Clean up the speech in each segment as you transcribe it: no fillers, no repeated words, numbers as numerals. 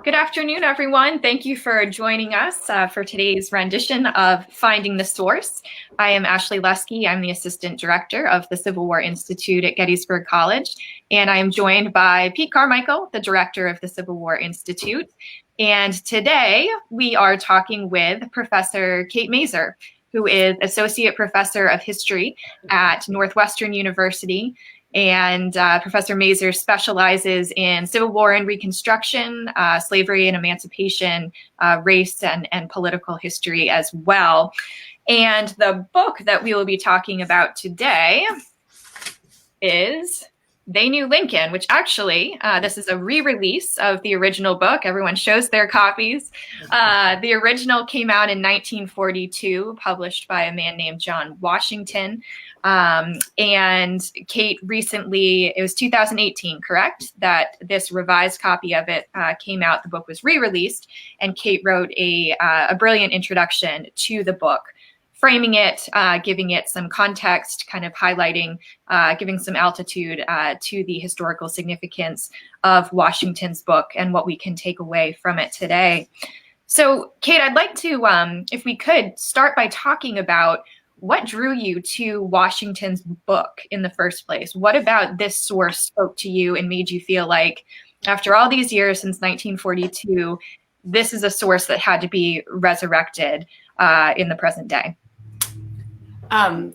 Good afternoon, everyone. Thank you for joining us for today's rendition of Finding the Source. I am Ashley Luskey. I'm the Assistant Director of the Civil War Institute at Gettysburg College, and I am joined by Pete Carmichael, the Director of the Civil War Institute. And today we are talking with Professor Kate Masur, who is Associate Professor of History at Northwestern University. And Professor Masur specializes in Civil War and Reconstruction, slavery and emancipation, race and political history as well. And the book that we will be talking about today is They Knew Lincoln, which actually, this is a re-release of the original book. Everyone shows their copies. The original came out in 1942, published by a man named John Washington. And Kate recently, it was 2018, correct? That this revised copy of it came out. The book was re-released, and Kate wrote a brilliant introduction to the book, framing it, giving it some context, kind of highlighting, giving some altitude to the historical significance of Washington's book and what we can take away from it today. So, Kate, I'd like to, if we could, start by talking about what drew you to Washington's book in the first place? What about this source spoke to you and made you feel like, after all these years since 1942, this is a source that had to be resurrected in the present day?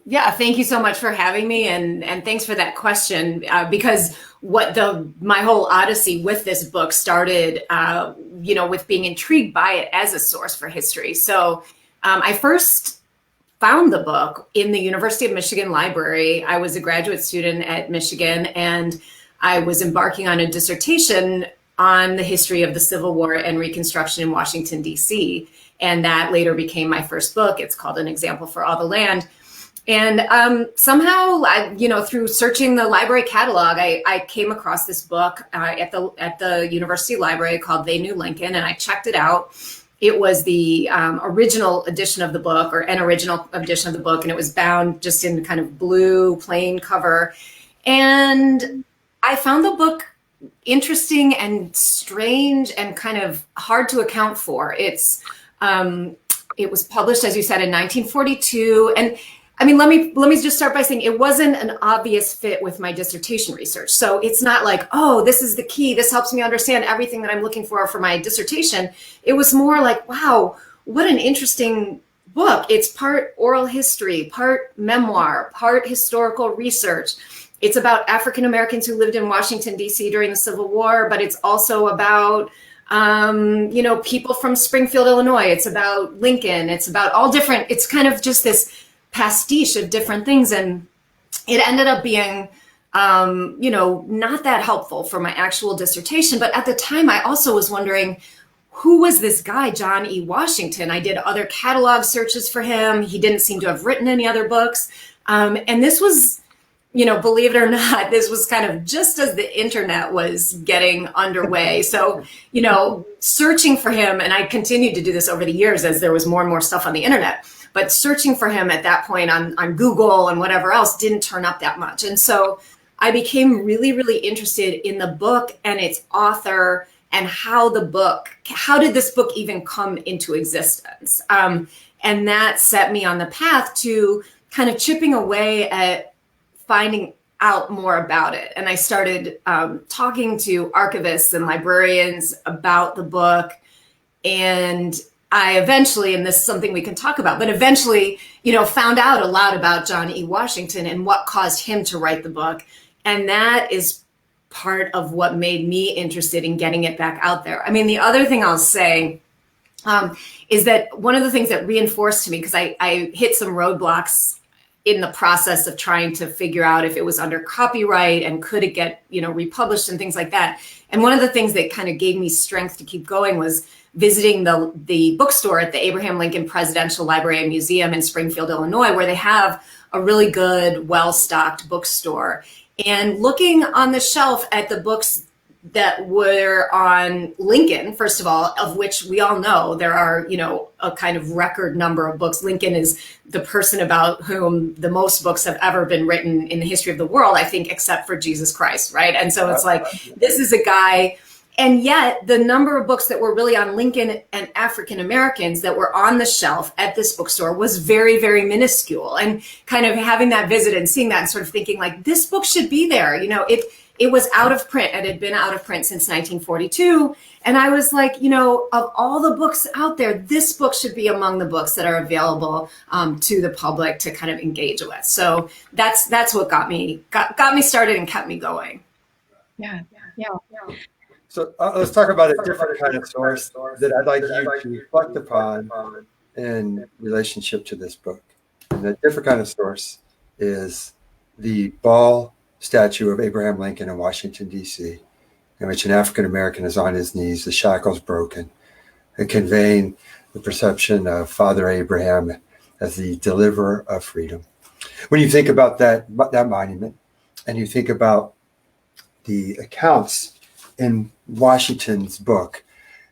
Yeah, thank you so much for having me, and thanks for that question, because my whole odyssey with this book started, with being intrigued by it as a source for history. So I first found the book in the University of Michigan library. I was a graduate student at Michigan, and I was embarking on a dissertation on the history of the Civil War and Reconstruction in Washington, D.C., and that later became my first book. It's called An Example for All the Land. And somehow, through searching the library catalog, I came across this book at the university library called They Knew Lincoln, and I checked it out. It was the original edition of the book, or an original edition of the book, and it was bound just in kind of blue, plain cover. And I found the book interesting and strange and kind of hard to account for. It was published, as you said, in 1942, and I mean, let me just start by saying it wasn't an obvious fit with my dissertation research. So it's not like, oh, this is the key. This helps me understand everything that I'm looking for my dissertation. It was more like, wow, what an interesting book. It's part oral history, part memoir, part historical research. It's about African Americans who lived in Washington, D.C. during the Civil War, but it's also about people from Springfield, Illinois. It's about Lincoln. It's about all different. It's kind of just this pastiche of different things, and it ended up being not that helpful for my actual dissertation. But at the time, I also was wondering, who was this guy, John E. Washington? I did other catalog searches for him. He didn't seem to have written any other books, and this was, believe it or not, this was kind of just as the internet was getting underway. So searching for him, and I continued to do this over the years as there was more and more stuff on the internet, but searching for him at that point on Google and whatever else didn't turn up that much. And so I became really, really interested in the book and its author, and how did this book even come into existence? And that set me on the path to kind of chipping away at finding out more about it. And I started talking to archivists and librarians about the book, and I eventually, and this is something we can talk about, but eventually, found out a lot about John E. Washington and what caused him to write the book. And that is part of what made me interested in getting it back out there. I mean, the other thing I'll say is that one of the things that reinforced to me, because I hit some roadblocks in the process of trying to figure out if it was under copyright and could it get, republished and things like that. And one of the things that kind of gave me strength to keep going was visiting the bookstore at the Abraham Lincoln Presidential Library and Museum in Springfield, Illinois, where they have a really good, well-stocked bookstore. And looking on the shelf at the books that were on Lincoln, first of all, of which we all know there are, a kind of record number of books. Lincoln is the person about whom the most books have ever been written in the history of the world, I think, except for Jesus Christ, right? And so it's like, this is a guy. And yet the number of books that were really on Lincoln and African Americans that were on the shelf at this bookstore was very, very minuscule. And kind of having that visit and seeing that and sort of thinking like, this book should be there. It was out of print. It had been out of print since 1942. And I was like, of all the books out there, this book should be among the books that are available to the public to kind of engage with. So that's what got me started and kept me going. Yeah. So let's talk about a different kind of source that I'd like you to reflect upon in relationship to this book. And the different kind of source is the Ball statue of Abraham Lincoln in Washington, D.C., in which an African American is on his knees, the shackles broken, and conveying the perception of Father Abraham as the deliverer of freedom. When you think about that monument, and you think about the accounts in Washington's book,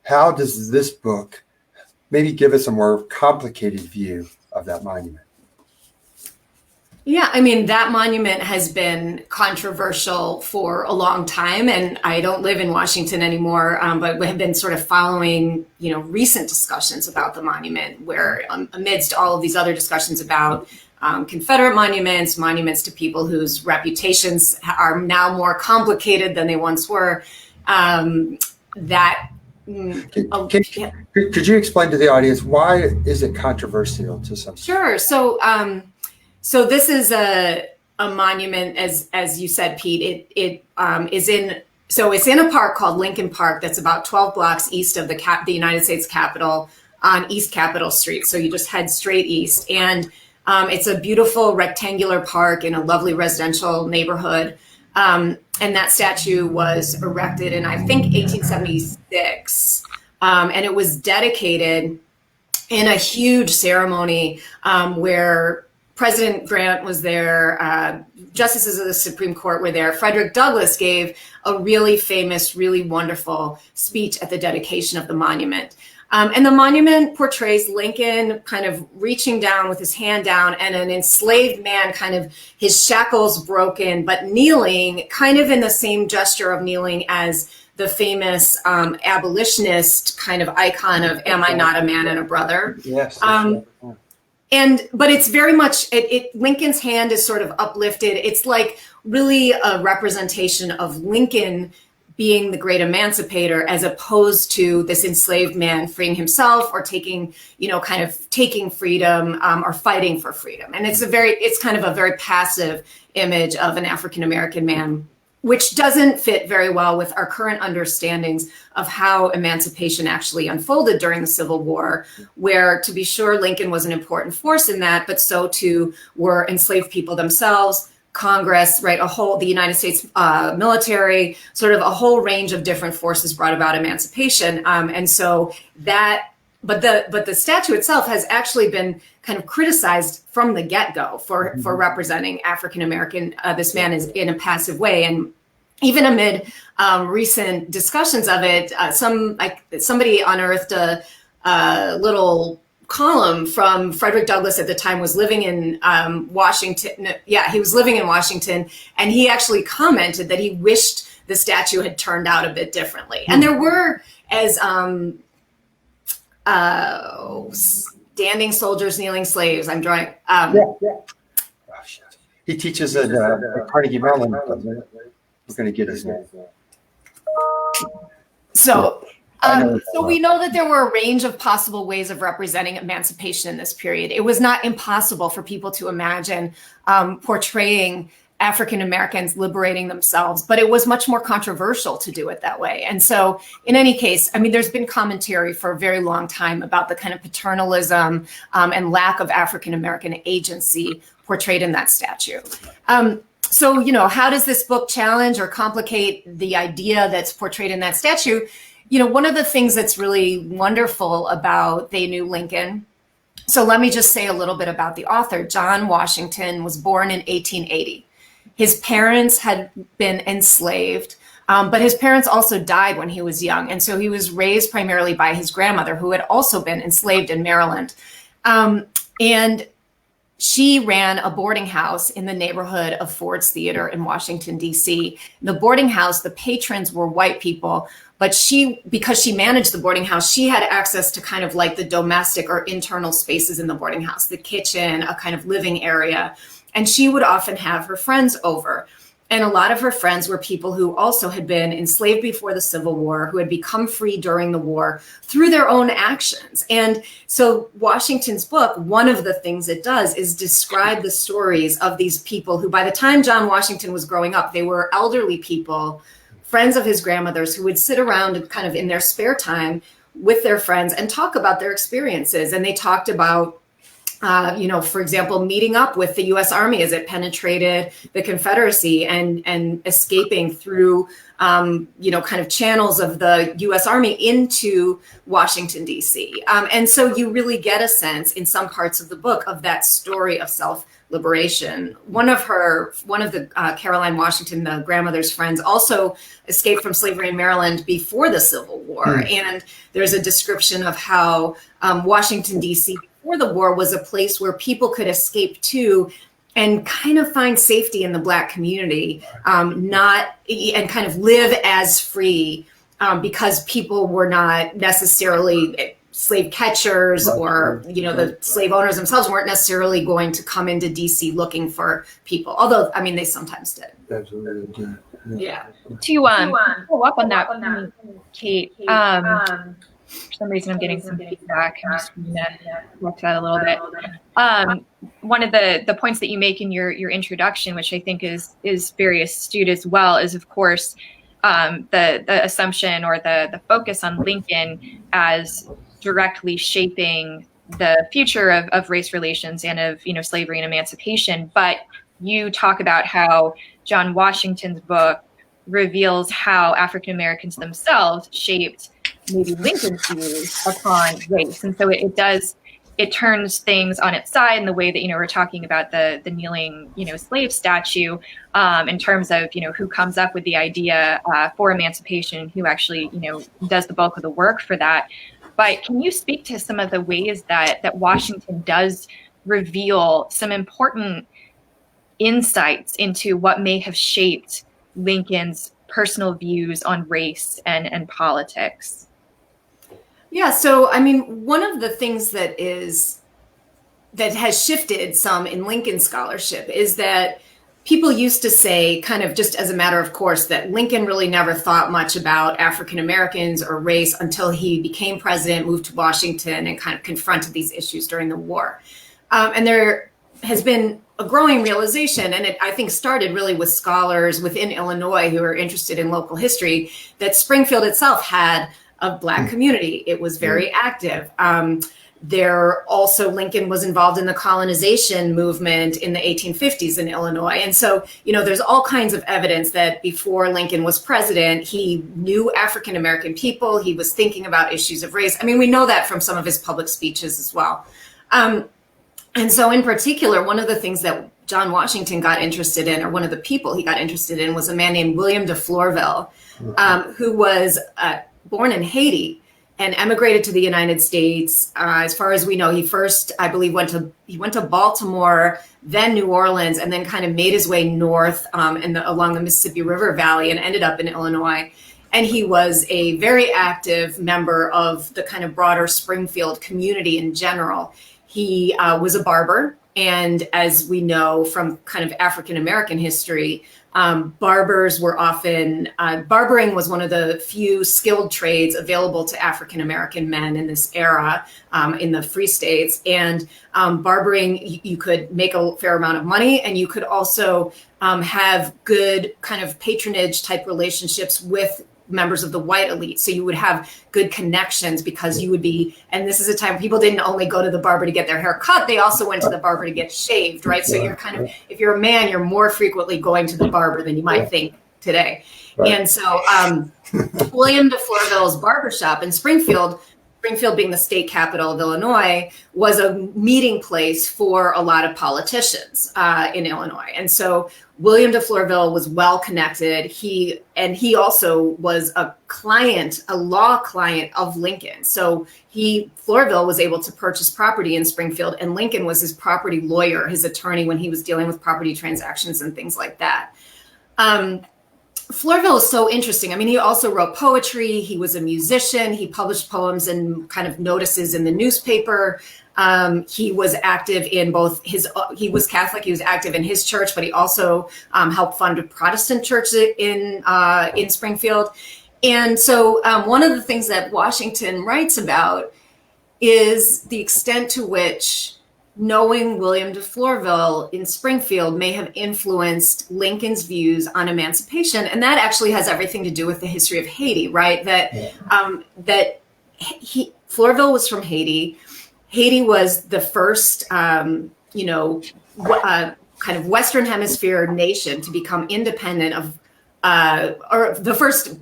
how does this book maybe give us a more complicated view of that monument? Yeah, I mean, that monument has been controversial for a long time, and I don't live in Washington anymore, but we have been sort of following, recent discussions about the monument, where amidst all of these other discussions about Confederate monuments to people whose reputations are now more complicated than they once were, Could you explain to the audience, why is it controversial to some? Sure. So this is a monument, as you said, Pete. It's in a park called Lincoln Park that's about 12 blocks east of the United States Capitol on East Capitol Street. So you just head straight east, and it's a beautiful rectangular park in a lovely residential neighborhood. And that statue was erected in, I think, 1876, and it was dedicated in a huge ceremony where President Grant was there, justices of the Supreme Court were there. Frederick Douglass gave a really famous, really wonderful speech at the dedication of the monument. And the monument portrays Lincoln kind of reaching down with his hand down, and an enslaved man, kind of his shackles broken, but kneeling, kind of in the same gesture of kneeling as the famous abolitionist kind of icon of "Am I not a man and a brother?" Yes. But it's very much, Lincoln's hand is sort of uplifted. It's like really a representation of Lincoln being the great emancipator, as opposed to this enslaved man freeing himself or taking freedom or fighting for freedom. And it's kind of a very passive image of an African-American man, which doesn't fit very well with our current understandings of how emancipation actually unfolded during the Civil War, where, to be sure, Lincoln was an important force in that, but so too were enslaved people themselves, Congress, right? The United States military, sort of a whole range of different forces brought about emancipation. But the statue itself has actually been kind of criticized from the get-go for representing African-American, this man is in a passive way. And even amid recent discussions of it, somebody unearthed a little column from Frederick Douglass. At the time was living in Washington. Yeah, he was living in Washington, and he actually commented that he wished the statue had turned out a bit differently. And there were, as standing soldiers, kneeling slaves. I'm drawing. He teaches at Carnegie Mellon. We're going to get his name. So we know that there were a range of possible ways of representing emancipation in this period. It was not impossible for people to imagine portraying African Americans liberating themselves, but it was much more controversial to do it that way. And so in any case, I mean, there's been commentary for a very long time about the kind of paternalism and lack of African American agency portrayed in that statue. So, how does this book challenge or complicate the idea that's portrayed in that statue? One of the things that's really wonderful about They Knew Lincoln. So let me just say a little bit about the author. John Washington was born in 1880. His parents had been enslaved, but his parents also died when he was young. And so he was raised primarily by his grandmother, who had also been enslaved in Maryland. And she ran a boarding house in the neighborhood of Ford's Theater in Washington, D.C. The boarding house, the patrons were white people, but because she managed the boarding house, she had access to kind of like the domestic or internal spaces in the boarding house, the kitchen, a kind of living area. And she would often have her friends over. And a lot of her friends were people who also had been enslaved before the Civil War, who had become free during the war through their own actions. And so Washington's book, one of the things it does is describe the stories of these people who, by the time John Washington was growing up, they were elderly people, friends of his grandmother's, who would sit around and kind of in their spare time with their friends and talk about their experiences. And they talked about for example, meeting up with the U.S. Army as it penetrated the Confederacy and escaping through, kind of channels of the U.S. Army into Washington, D.C. And so you really get a sense in some parts of the book of that story of self-liberation. One of the Caroline Washington, the grandmother's friends, also escaped from slavery in Maryland before the Civil War. And there's a description of how Washington, D.C., before the war was a place where people could escape to and kind of find safety in the Black community, and kind of live as free because people were not necessarily slave catchers or, the slave owners themselves weren't necessarily going to come into DC looking for people. Although, I mean, they sometimes did. Absolutely. Yeah. To follow up on that, Kate, for some reason, I'm getting some feedback. I'm just going to look at that a little bit. One of the points that you make in your introduction, which I think is very astute as well, is of course the assumption or the focus on Lincoln as directly shaping the future of race relations and of slavery and emancipation. But you talk about how John Washington's book reveals how African Americans themselves shaped maybe Lincoln's views upon race. And so it turns things on its side in the way that, we're talking about the kneeling, slave statue in terms of, who comes up with the idea for emancipation, who actually, does the bulk of the work for that. But can you speak to some of the ways that Washington does reveal some important insights into what may have shaped Lincoln's personal views on race and politics? Yeah, so I mean, one of the things that has shifted some in Lincoln scholarship is that people used to say, kind of just as a matter of course, that Lincoln really never thought much about African Americans or race until he became president, moved to Washington, and kind of confronted these issues during the war. And there has been a growing realization, and it, I think, started really with scholars within Illinois who are interested in local history, that Springfield itself had a Black community. It was very active. Lincoln was involved in the colonization movement in the 1850s in Illinois. And so, there's all kinds of evidence that before Lincoln was president, he knew African-American people. He was thinking about issues of race. I mean, we know that from some of his public speeches as well. And so in particular, one of the things that John Washington got interested in, or one of the people he got interested in, was a man named William Defloreville, who was born in Haiti and emigrated to the United States. As far as we know, he first, I believe, went to Baltimore, then New Orleans, and then kind of made his way north along the Mississippi River Valley and ended up in Illinois. And he was a very active member of the kind of broader Springfield community in general. He was a barber. And as we know from kind of African-American history, barbers were often, barbering was one of the few skilled trades available to African-American men in this era in the free states. And barbering, you could make a fair amount of money, and you could also have good kind of patronage type relationships with members of the white elite. So you would have good connections because you would be, and this is a time people didn't only go to the barber to get their hair cut, they also went to the barber to get shaved, right? So you're kind of, if you're a man, you're more frequently going to the barber than you might think today. Right. And so William Defloreville's barbershop in Springfield Springfield, being the state capital of Illinois, was a meeting place for a lot of politicians in Illinois. And so William Defloreville was well connected. He also was a law client of Lincoln. So Floreville was able to purchase property in Springfield, and Lincoln was his property lawyer, his attorney, when he was dealing with property transactions and things like that. Floreville is so interesting. I mean, he also wrote poetry. He was a musician. He published poems and kind of notices in the newspaper. He was active in he was Catholic. He was active in his church, but he also helped fund a Protestant church in Springfield. And so one of the things that Washington writes about is the extent to which knowing William Defloreville in Springfield may have influenced Lincoln's views on emancipation. And that actually has everything to do with the history of Haiti, right? Floreville was from Haiti. Haiti was the first, kind of Western Hemisphere nation to become independent of, or the first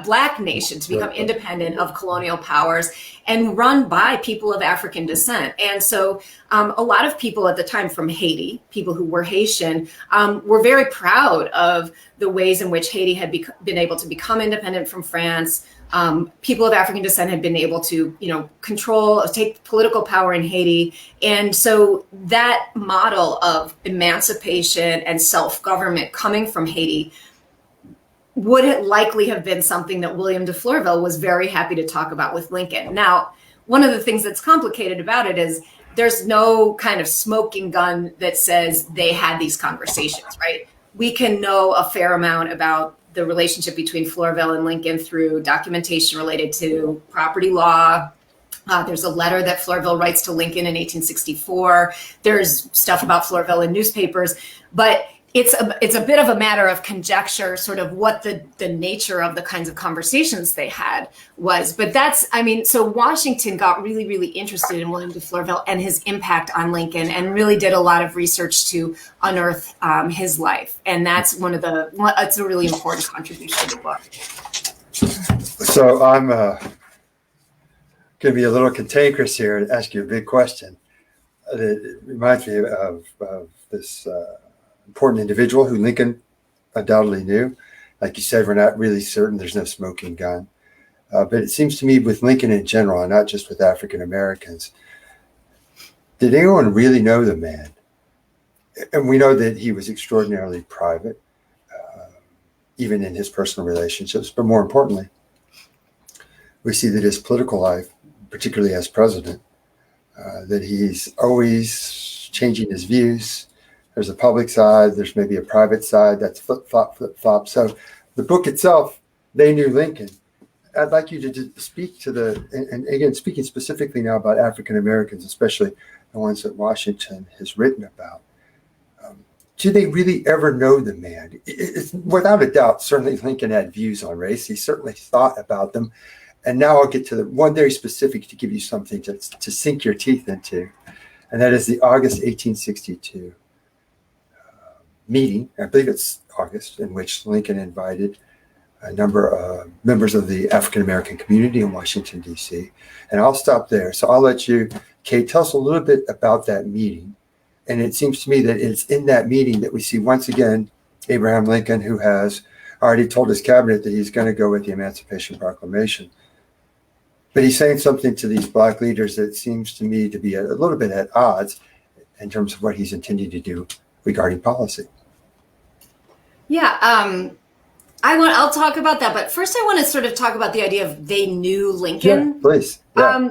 Black nation to become independent of colonial powers and run by people of African descent. And so a lot of people at the time from Haiti, people who were Haitian, were very proud of the ways in which Haiti had been able to become independent from France. People of African descent had been able to, take political power in Haiti. And so that model of emancipation and self-government coming from Haiti would likely have been something that William Defloreville was very happy to talk about with Lincoln. Now, one of the things that's complicated about it is there's no kind of smoking gun that says they had these conversations, right? We can know a fair amount about the relationship between Floreville and Lincoln through documentation related to property law. There's a letter that Floreville writes to Lincoln in 1864. There's stuff about Floreville in newspapers, but it's a bit of a matter of conjecture, sort of what the nature of the kinds of conversations they had was. But so Washington got really, really interested in William Defloreville and his impact on Lincoln, and really did a lot of research to unearth his life. And that's it's a really important contribution to the book. So I'm going to be a little cantankerous here and ask you a big question. It reminds me of this important individual who Lincoln undoubtedly knew. Like you said, we're not really certain. There's no smoking gun. But it seems to me with Lincoln in general, and not just with African Americans, did anyone really know the man? And we know that he was extraordinarily private, even in his personal relationships. But more importantly, we see that his political life, particularly as president, that he's always changing his views. There's a public side, there's maybe a private side, that's flip-flop. So the book itself, they knew Lincoln. I'd like you to speak to and again, speaking specifically now about African Americans, especially the ones that Washington has written about. Do they really ever know the man? It's, without a doubt, certainly Lincoln had views on race. He certainly thought about them. And now I'll get to the one very specific to give you something to sink your teeth into. And that is the August 1862 meeting, I believe it's August, in which Lincoln invited a number of members of the African American community in Washington, D.C. And I'll stop there. So I'll let you, Kate, tell us a little bit about that meeting. And it seems to me that it's in that meeting that we see once again Abraham Lincoln, who has already told his cabinet that he's going to go with the Emancipation Proclamation. But he's saying something to these Black leaders that seems to me to be a little bit at odds in terms of what he's intending to do regarding policy. Yeah, I'll talk about that, but first I want to sort of talk about the idea of they knew Lincoln. Yeah, please. Yeah.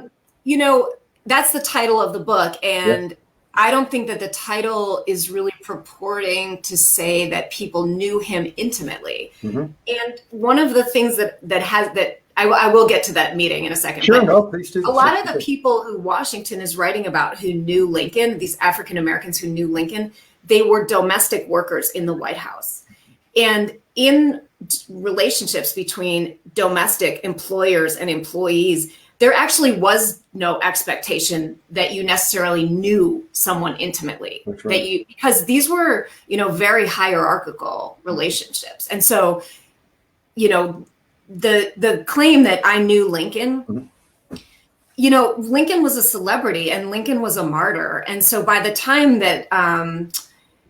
That's the title of the book, and I don't think that the title is really purporting to say that people knew him intimately. Mm-hmm. And one of the things that I will get to that meeting in a second. Sure, no, please do. A lot of the people who Washington is writing about who knew Lincoln, these African Americans who knew Lincoln, they were domestic workers in the White House. And in relationships between domestic employers and employees, there actually was no expectation that you necessarily knew someone intimately. That's right. Because these were, very hierarchical relationships. And so, the claim that I knew Lincoln, Lincoln was a celebrity and Lincoln was a martyr. And so by the time that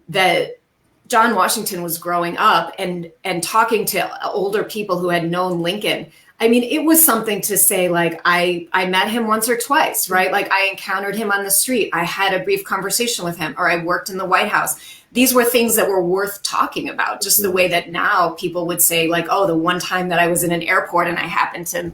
that John Washington was growing up and talking to older people who had known Lincoln, I mean, it was something to say, like, I met him once or twice, right? Like, I encountered him on the street. I had a brief conversation with him, or I worked in the White House. These were things that were worth talking about, just the way that now people would say, like, oh, the one time that I was in an airport and I happened to,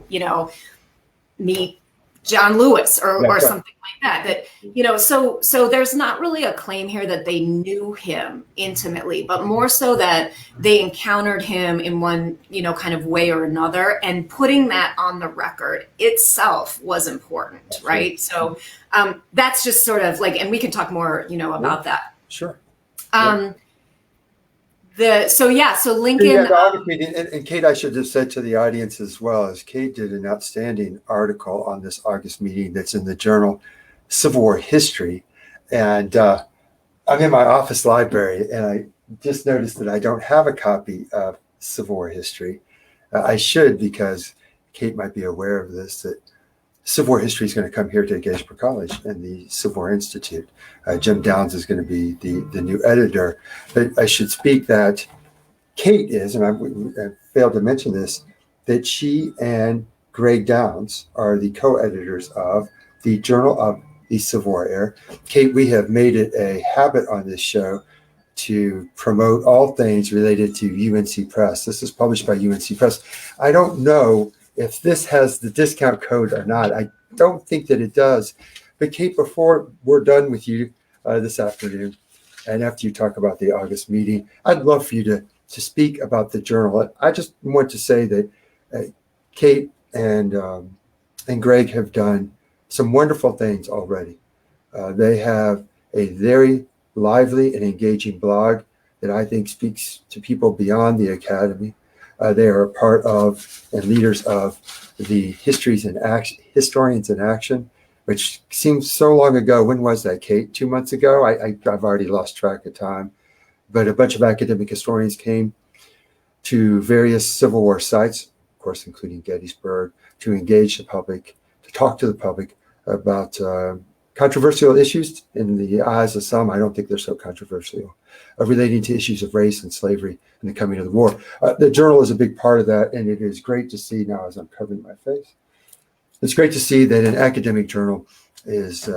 meet John Lewis or something like that, so there's not really a claim here that they knew him intimately, but more so that they encountered him in one, kind of way or another, and putting that on the record itself was important, right? So that's just sort of like, and we can talk more, about that. Sure. So Lincoln. And Kate, I should have said to the audience as well, as Kate did an outstanding article on this August meeting that's in the journal Civil War History. And I'm in my office library, and I just noticed that I don't have a copy of Civil War History. I should, because Kate might be aware of this, that Civil War History is going to come here to Gettysburg College and the Civil War Institute. Jim Downs is going to be the new editor. But I should speak that Kate is, and I failed to mention this, that she and Greg Downs are the co-editors of the Journal of the Civil War Era. Kate, we have made it a habit on this show to promote all things related to UNC Press. This is published by UNC Press. I don't know if this has the discount code or not. I don't think that it does. But Kate, before we're done with you this afternoon, and after you talk about the August meeting, I'd love for you to speak about the journal. I just want to say that Kate and Greg have done some wonderful things already. They have a very lively and engaging blog that I think speaks to people beyond the academy. They are a part of and leaders of the Historians in Action, which seems so long ago. When was that, Kate? 2 months ago? I've already lost track of time. But a bunch of academic historians came to various Civil War sites, of course, including Gettysburg, to engage the public, to talk to the public about controversial issues in the eyes of some. I don't think they're so controversial, relating to issues of race and slavery and the coming of the war. The journal is a big part of that, and it is great to see now, as I'm covering my face, it's great to see that an academic journal is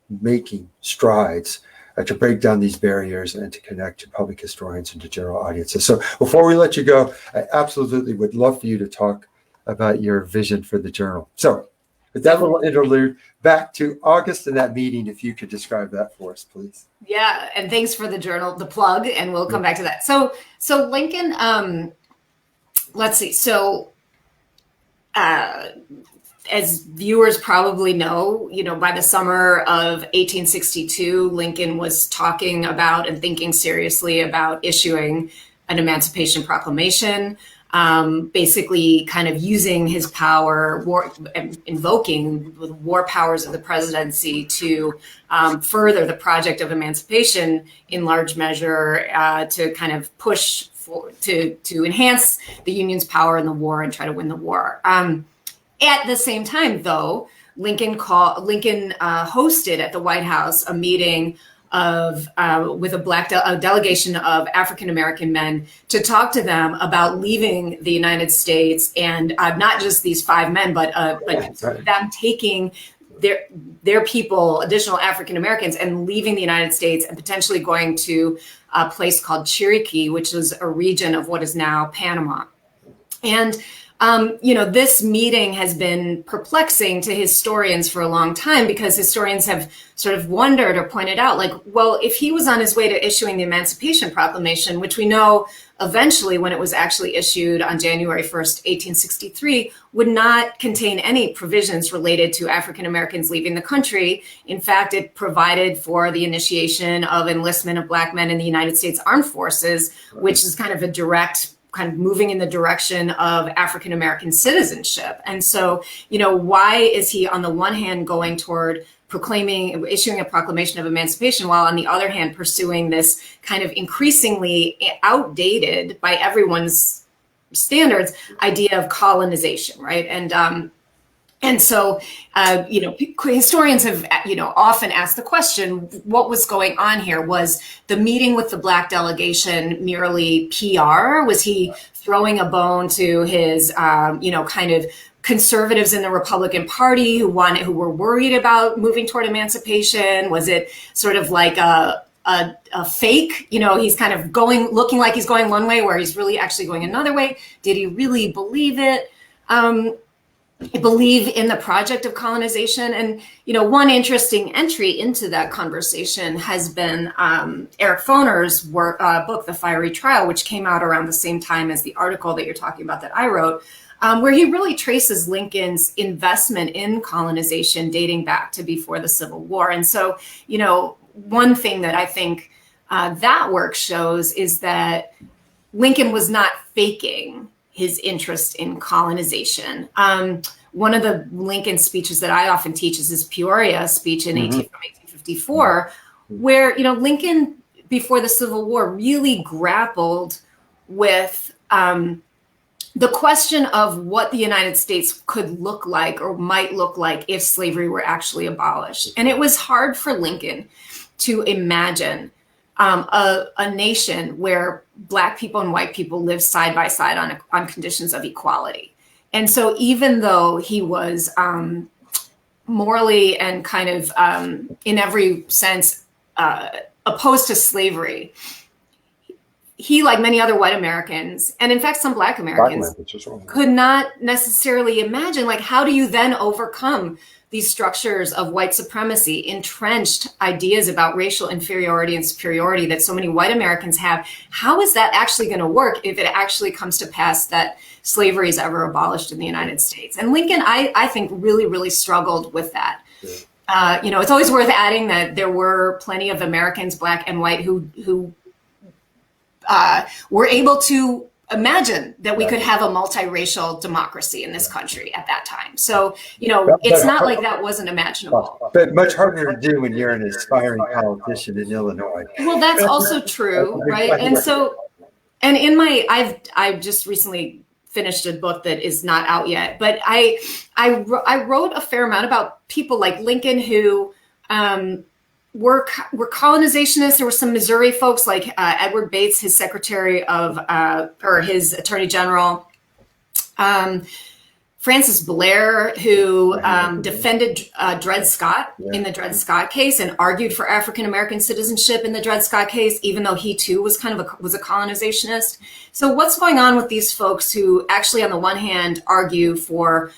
making strides to break down these barriers and to connect to public historians and to general audiences. So before we let you go, I absolutely would love for you to talk about your vision for the journal. So with that little interlude, back to August and that meeting, if you could describe that for us, please. Yeah, and thanks for the journal, the plug, and we'll come back to that. So Lincoln, let's see. So as viewers probably know, by the summer of 1862, Lincoln was talking about and thinking seriously about issuing an Emancipation Proclamation, basically kind of using his power, invoking the war powers of the presidency to further the project of emancipation in large measure, to kind of push to enhance the Union's power in the war and try to win the war. At the same time, though, Lincoln hosted at the White House a meeting with a delegation of African American men to talk to them about leaving the United States, and not just these 5 men, but them taking their people, additional African Americans, and leaving the United States and potentially going to a place called Chiriquí, which is a region of what is now Panama. And this meeting has been perplexing to historians for a long time, because historians have sort of wondered or pointed out, like, well, if he was on his way to issuing the Emancipation Proclamation, which we know eventually, when it was actually issued on January 1st, 1863, would not contain any provisions related to African Americans leaving the country. In fact, it provided for the initiation of enlistment of Black men in the United States Armed Forces, which is kind of a direct kind of moving in the direction of African American citizenship. And so, why is he on the one hand going toward issuing a proclamation of emancipation, while on the other hand pursuing this kind of increasingly outdated by everyone's standards idea of colonization, right? And And so, historians have, often asked the question, what was going on here? Was the meeting with the Black delegation merely PR? Was he throwing a bone to his, kind of conservatives in the Republican Party who were worried about moving toward emancipation? Was it sort of like a fake, he's kind of looking like he's going one way where he's really actually going another way? Did he really believe it? Believe in the project of colonization? And, one interesting entry into that conversation has been Eric Foner's book, The Fiery Trial, which came out around the same time as the article that you're talking about that I wrote, where he really traces Lincoln's investment in colonization dating back to before the Civil War. And so, one thing that I think that work shows is that Lincoln was not faking his interest in colonization. One of the Lincoln speeches that I often teach is his Peoria speech from 1854, where Lincoln, before the Civil War, really grappled with the question of what the United States could look like or might look like if slavery were actually abolished. And it was hard for Lincoln to imagine a nation where Black people and white people live side by side on conditions of equality. And so even though he was morally and kind of in every sense opposed to slavery, he, like many other white Americans, and in fact some Black Americans, could not necessarily imagine, like, how do you then overcome these structures of white supremacy, entrenched ideas about racial inferiority and superiority that so many white Americans have? How is that actually going to work if it actually comes to pass that slavery is ever abolished in the United States? And Lincoln, I think, really, really struggled with that. Yeah. It's always worth adding that there were plenty of Americans, Black and white, who were able to imagine that we could have a multiracial democracy in this country at that time. So, it's not like that wasn't imaginable. But much harder to do when you're an aspiring politician in Illinois. Well, that's also true, right? And so, and I've just recently finished a book that is not out yet, but I wrote a fair amount about people like Lincoln who were colonizationists. There were some Missouri folks like Edward Bates, his secretary of, or his attorney general, Francis Blair, who defended Dred Scott in the Dred Scott case and argued for African-American citizenship in the Dred Scott case, even though he too was kind of was a colonizationist. So what's going on with these folks who actually, on the one hand, argue for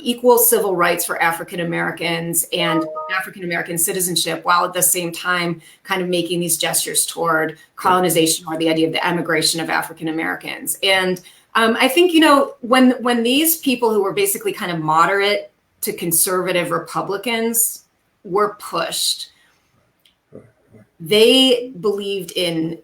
equal civil rights for African-Americans and African-American citizenship, while at the same time kind of making these gestures toward colonization or the idea of the emigration of African-Americans? And I think, when these people who were basically kind of moderate to conservative Republicans were pushed, they believed in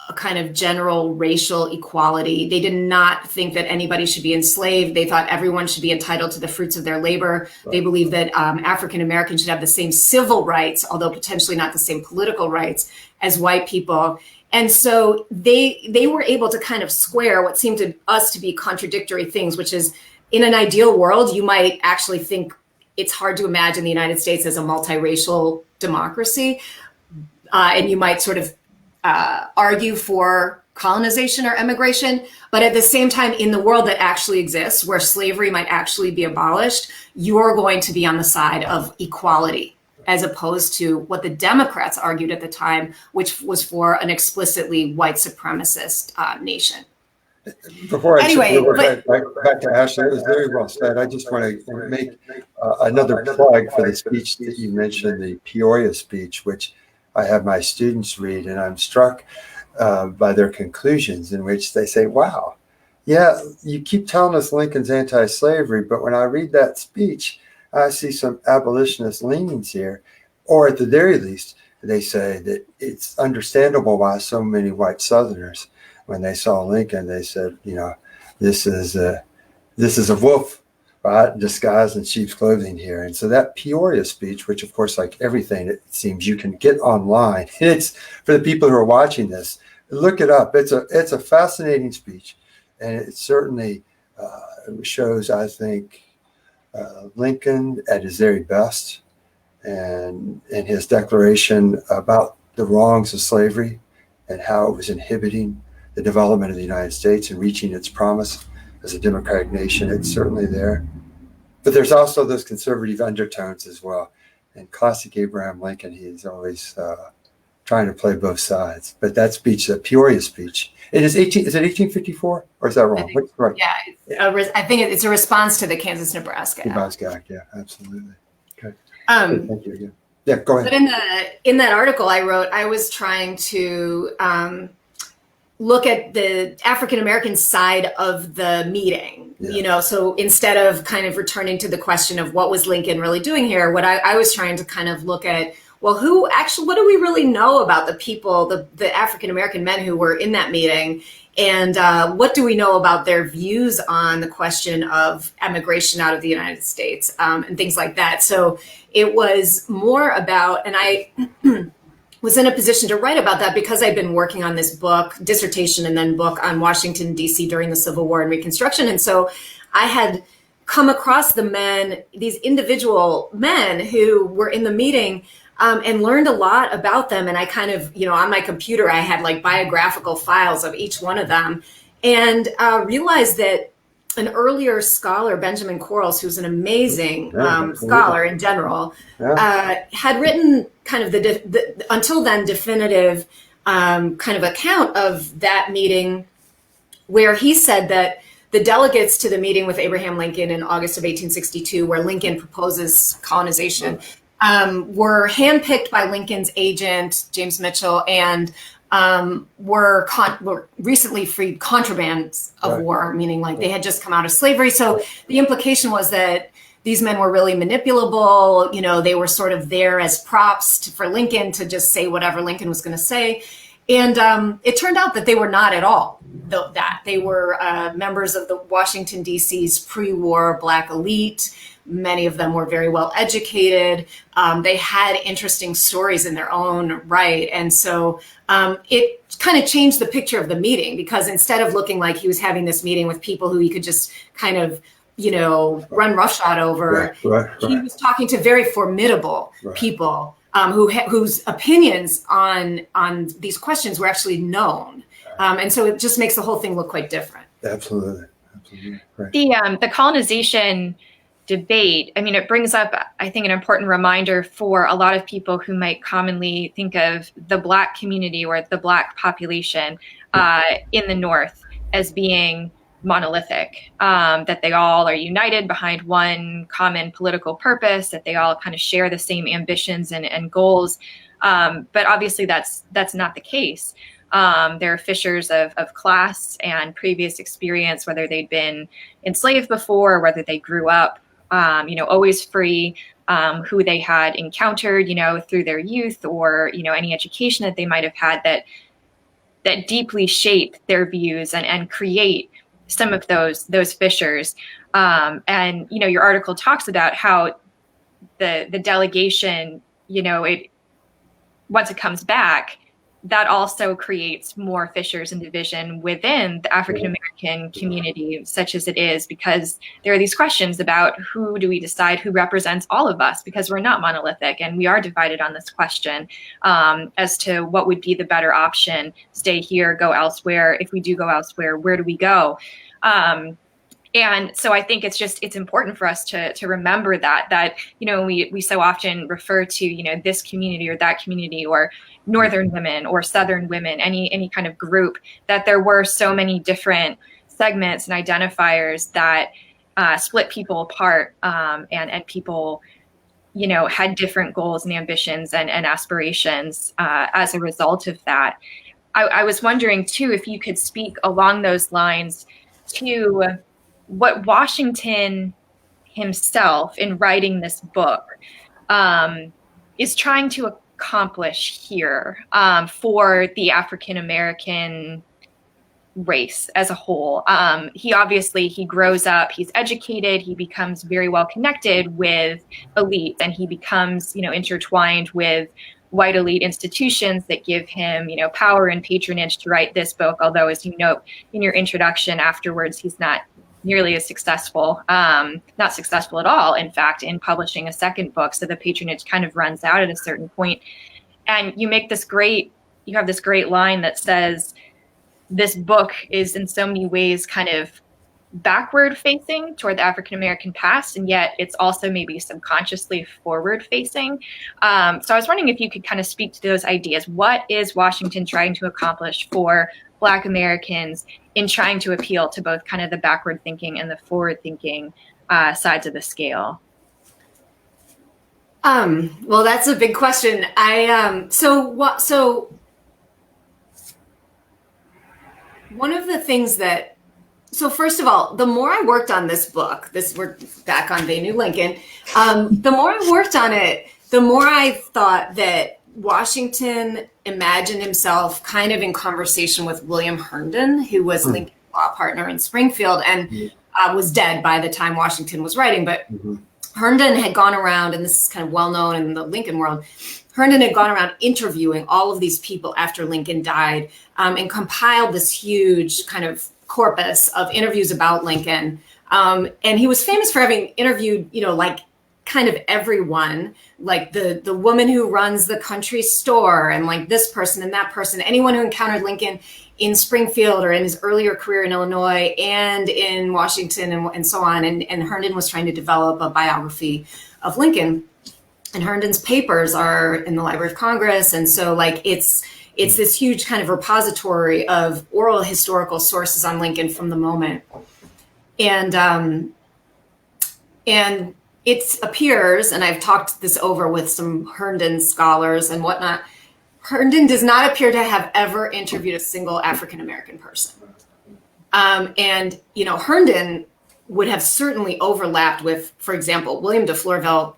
a kind of general racial equality. They did not think that anybody should be enslaved. They thought everyone should be entitled to the fruits of their labor. Right. They believed that African Americans should have the same civil rights, although potentially not the same political rights as white people. And so they were able to kind of square what seemed to us to be contradictory things, which is, in an ideal world, you might actually think it's hard to imagine the United States as a multiracial democracy. And you might sort of argue for colonization or emigration, but at the same time, in the world that actually exists, where slavery might actually be abolished, you're going to be on the side of equality, as opposed to what the Democrats argued at the time, which was for an explicitly white supremacist nation. Before I back to Ashley, it was very well said. I just want to make another plug for the speech that you mentioned, the Peoria speech, which I have my students read, and I'm struck by their conclusions, in which they say, wow, yeah, you keep telling us Lincoln's anti-slavery, but when I read that speech, I see some abolitionist leanings here. Or at the very least, they say that it's understandable why so many white Southerners, when they saw Lincoln, they said, this is a wolf, right, disguised in sheep's clothing here. And so that Peoria speech, which of course, like everything, it seems you can get online. It's for the people who are watching this, look it up. It's a fascinating speech, and it certainly shows, I think, Lincoln at his very best, and in his declaration about the wrongs of slavery and how it was inhibiting the development of the United States and reaching its promise as a democratic nation. It's certainly there. But there's also those conservative undertones as well. And classic Abraham Lincoln, he's always trying to play both sides. But that speech, that Peoria speech, is it 1854? Or is that wrong? What's right? Yeah, I think it's a response to the Kansas-Nebraska Act. Nebraska Act, yeah, absolutely. Okay. Thank you. Yeah, go ahead. But in that article I wrote, I was trying to look at the African-American side of the meeting, so instead of kind of returning to the question of what was Lincoln really doing here, what I was trying to kind of look at, well, what do we really know about the people, the African-American men who were in that meeting? And what do we know about their views on the question of emigration out of the United States and things like that? So it was more about, and I was in a position to write about that because I'd been working on this dissertation and then book on Washington, D.C. during the Civil War and Reconstruction. And so I had come across these individual men who were in the meeting and learned a lot about them. And I kind of, on my computer, I had like biographical files of each one of them, and realized that an earlier scholar, Benjamin Quarles, who's an amazing scholar in general, had written kind of the until then definitive kind of account of that meeting, where he said that the delegates to the meeting with Abraham Lincoln in August of 1862, where Lincoln proposes colonization, were handpicked by Lincoln's agent, James Mitchell, and were recently freed contrabands of war, meaning like they had just come out of slavery. So the implication was that these men were really manipulable. They were sort of there as props for Lincoln to just say whatever Lincoln was going to say. And it turned out that they were not at all that. They were members of the Washington, D.C.'s pre-war Black elite. Many of them were very well educated. They had interesting stories in their own right. And so it kind of changed the picture of the meeting, because instead of looking like he was having this meeting with people who he could just kind of, run roughshod over, he was talking to very formidable people whose opinions on these questions were actually known. And so it just makes the whole thing look quite different. Absolutely. Right. The colonization debate, it brings up, I think, an important reminder for a lot of people who might commonly think of the Black community or the Black population in the North as being monolithic, that they all are united behind one common political purpose, that they all kind of share the same ambitions and goals. But obviously that's not the case. There are fissures of class and previous experience, whether they'd been enslaved before or whether they grew up always free, who they had encountered, through their youth, or, any education that they might have had that deeply shape their views and create some of those fissures. And, your article talks about how the delegation, once it comes back, that also creates more fissures and division within the African-American community, such as it is, because there are these questions about who do we decide who represents all of us, because we're not monolithic and we are divided on this question as to what would be the better option: stay here, go elsewhere. If we do go elsewhere, where do we go? And so I think it's important for us to remember that we so often refer to, this community or that community, or Northern women or Southern women, any kind of group, that there were so many different segments and identifiers that split people apart, and people, had different goals and ambitions and aspirations as a result of that. I was wondering too, if you could speak along those lines to what Washington himself, in writing this book, is trying to accomplish here for the African-American race as a whole. He grows up, he's educated, he becomes very well connected with elites, and he becomes, intertwined with white elite institutions that give him, power and patronage to write this book. Although, as you note in your introduction, afterwards, he's not nearly as successful, not successful at all, in fact, in publishing a second book. So the patronage kind of runs out at a certain point. And you have this great line that says, this book is in so many ways kind of backward facing toward the African American past, and yet it's also maybe subconsciously forward facing. So I was wondering if you could kind of speak to those ideas. What is Washington trying to accomplish for Black Americans in trying to appeal to both kind of the backward thinking and the forward thinking sides of the scale? Well, that's a big question. One of the things so first of all, the more I worked on this book, we're back on They Knew Lincoln, the more I worked on it, the more I thought that Washington imagined himself kind of in conversation with William Herndon, who was Lincoln's law partner in Springfield and was dead by the time Washington was writing. But Herndon had gone around, and this is kind of well known in the Lincoln world, Herndon had gone around interviewing all of these people after Lincoln died, and compiled this huge kind of corpus of interviews about Lincoln. And he was famous for having interviewed, like kind of everyone, like the woman who runs the country store, and like this person and that person, anyone who encountered Lincoln in Springfield or in his earlier career in Illinois and in Washington and so on. And Herndon was trying to develop a biography of Lincoln. And Herndon's papers are in the Library of Congress. And so like it's this huge kind of repository of oral historical sources on Lincoln from the moment. And it appears, and I've talked this over with some Herndon scholars and whatnot, Herndon does not appear to have ever interviewed a single African-American person. And, Herndon would have certainly overlapped with, for example, William Defloreville,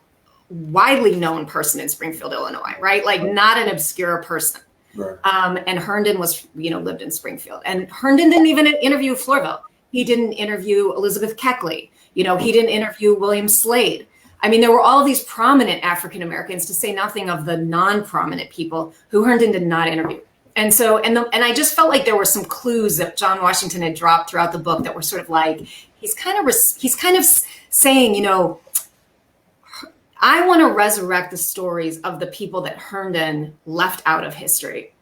widely known person in Springfield, Illinois, right? Like not an obscure person. Right. And Herndon was, lived in Springfield. And Herndon didn't even interview Florville. He didn't interview Elizabeth Keckley. He didn't interview William Slade. I mean, there were all these prominent African Americans, to say nothing of the non-prominent people who Herndon did not interview. And so, and I just felt like there were some clues that John Washington had dropped throughout the book that were sort of like, he's kind of saying, I want to resurrect the stories of the people that Herndon left out of history.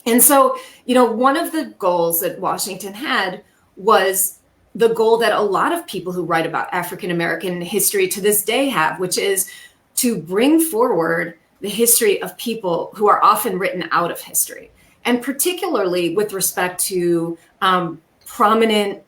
And so, one of the goals that Washington had was the goal that a lot of people who write about African-American history to this day have, which is to bring forward the history of people who are often written out of history. And particularly with respect to prominent,